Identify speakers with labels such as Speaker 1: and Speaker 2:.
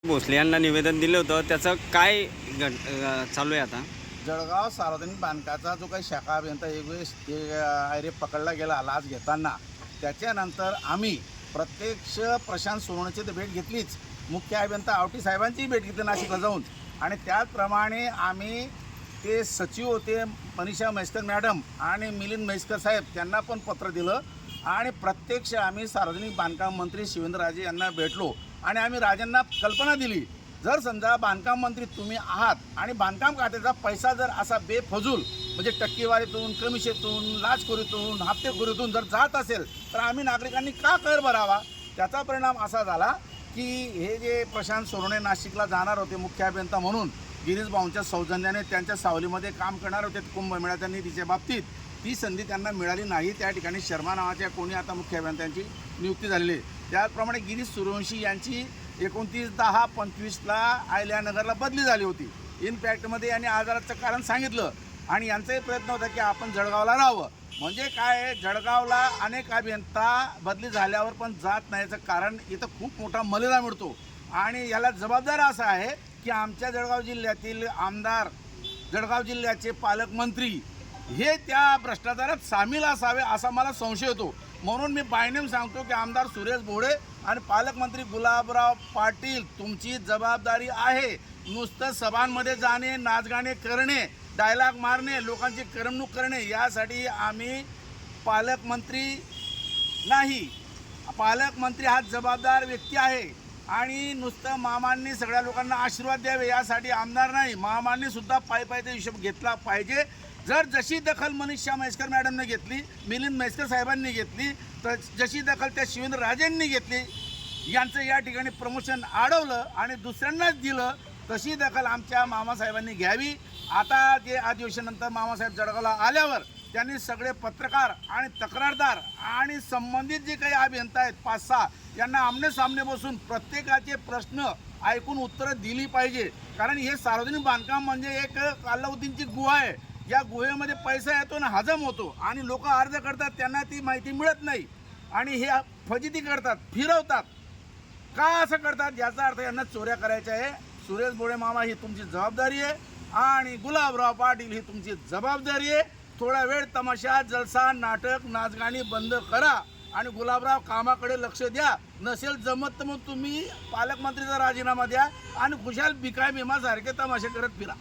Speaker 1: भोसले यांना निवेदन दिलं होतं, त्याचं काय चालू आहे आता?
Speaker 2: जळगाव सार्वजनिक बांधकामाचा जो काही शाखा अभियंता आयरे पकडला गेला लाच घेताना, त्याच्यानंतर आम्ही प्रत्यक्ष प्रशांत सोनवणेची तर भेट घेतलीच, मुख्य अभियंता आवटी साहेबांचीही भेट घेतली नाशिकला जाऊन, आणि त्याचप्रमाणे आम्ही ते सचिव होते मनीषा म्हैसकर मॅडम आणि मिलिंद म्हैसकर साहेब त्यांना पण पत्र दिलं, आणि प्रत्यक्ष आम्ही सार्वजनिक बांधकाम मंत्री शिवेंद्रराजे यांना भेटलो आणि आम्ही राजांना कल्पना दिली, जर समजा बांधकाम मंत्री तुम्ही आहात आणि बांधकाम खात्याचा पैसा जर असा बेफजूल म्हणजे टक्केवारीतून, कमिशनतून, लाचखोरीतून, हप्तेखोरीतून जर जात असेल तर आम्ही नागरिकांनी का कर भरावा? त्याचा परिणाम असा झाला की हे जे प्रशांत सोनवणे नाशिकला जाणार होते मुख्य अभियंता म्हणून, गिरीश भाऊंच्या सौजन्याने त्यांच्या सावलीमध्ये काम करणार होते कुंभमेळ्याच्या निधीच्या बाबतीत, ती संधी त्यांना मिळाली नाही। त्या ठिकाणी शर्मा नावाच्या कोणी आता मुख्य अभियंत्यांची नियुक्ती झालेली आहे। त्याचप्रमाणे गिरीश सूर्यवंशी यांची 29/10/25ला अहिल्यानगरला बदली झाली होती। इनफॅक्टमध्ये यांनी आजाराचं कारण सांगितलं आणि यांचाही प्रयत्न होता की आपण जळगावला राहावं। म्हणजे काय, जळगावला अनेक अभियंता बदली झाल्यावर पण जात नाहीचं कारण इथं खूप मोठा मलेला मिळतो, आणि याला जबाबदार असा आहे की आमच्या जळगाव जिल्ह्यातील आमदार, जळगाव जिल्ह्याचे पालकमंत्री हे त्या भ्रष्टाचारात सामील असावे असा मला संशय येतो। म्हणून मी बायनेम सांगतो की आमदार सुरेश भोळे आणि पालकमंत्री गुलाबराव पाटील, तुमची जबाबदारी आहे। नुसतं सभांमध्ये जाणे, नाचगाणे करणे, डायलॉग मारणे, लोकांची करमणूक करणे यासाठी आम्ही पालकमंत्री नाही। पालकमंत्री हा जबाबदार व्यक्ती आहे, आणि नुसतं मामांनी सगळ्या लोकांना आशीर्वाद द्यावे यासाठी आमदार नाही, मामांनी सुद्धा पायीचा हिशोब घेतला पाहिजे। जर जशी दखल मनीषा म्हैसकर मॅडमने घेतली, मिलिंद म्हैसकर साहेबांनी घेतली, तर जशी दखल त्या शिवेंद्रराजेंनी घेतली, यांचं या ठिकाणी प्रमोशन अडवलं आणि दुसऱ्यांनाच दिलं, तशी दखल आमच्या मामासाहेबांनी घ्यावी। आता जे अधिवेशनानंतर मामासाहेब जळगावला आल्यावर त्यांनी सगळे पत्रकार आणि तक्रारदार आणि संबंधित जे काही अभियंता आहेत 5-6 यांना आमने सामने बसून प्रत्येकाचे प्रश्न ऐकून उत्तरं दिली पाहिजे। कारण हे सार्वजनिक बांधकाम म्हणजे एक अल्लाउद्दीनची गुहा आहे, या गुहेमध्ये पैसा येतो ना हजम होतो, आणि लोक अर्ज करतात त्यांना ती माहिती मिळत नाही, आणि हे फजिती करतात, फिरवतात। का असं करतात याचा अर्थ यांना चोऱ्या करायच्या आहे। सुरेश भोळे मामा ही तुमची जबाबदारी आहे, आणि गुलाबराव पाटील ही तुमची जबाबदारी आहे। थोडा वेळ तमाशा, जलसा, नाटक, नाचगाणी बंद करा आणि गुलाबराव कामाकडे लक्ष द्या। नसेल जमत तर मग तुम्ही पालकमंत्रीचा राजीनामा द्या आणि खुशाल भिकाय भीमासारखे तमाशे करत फिरा।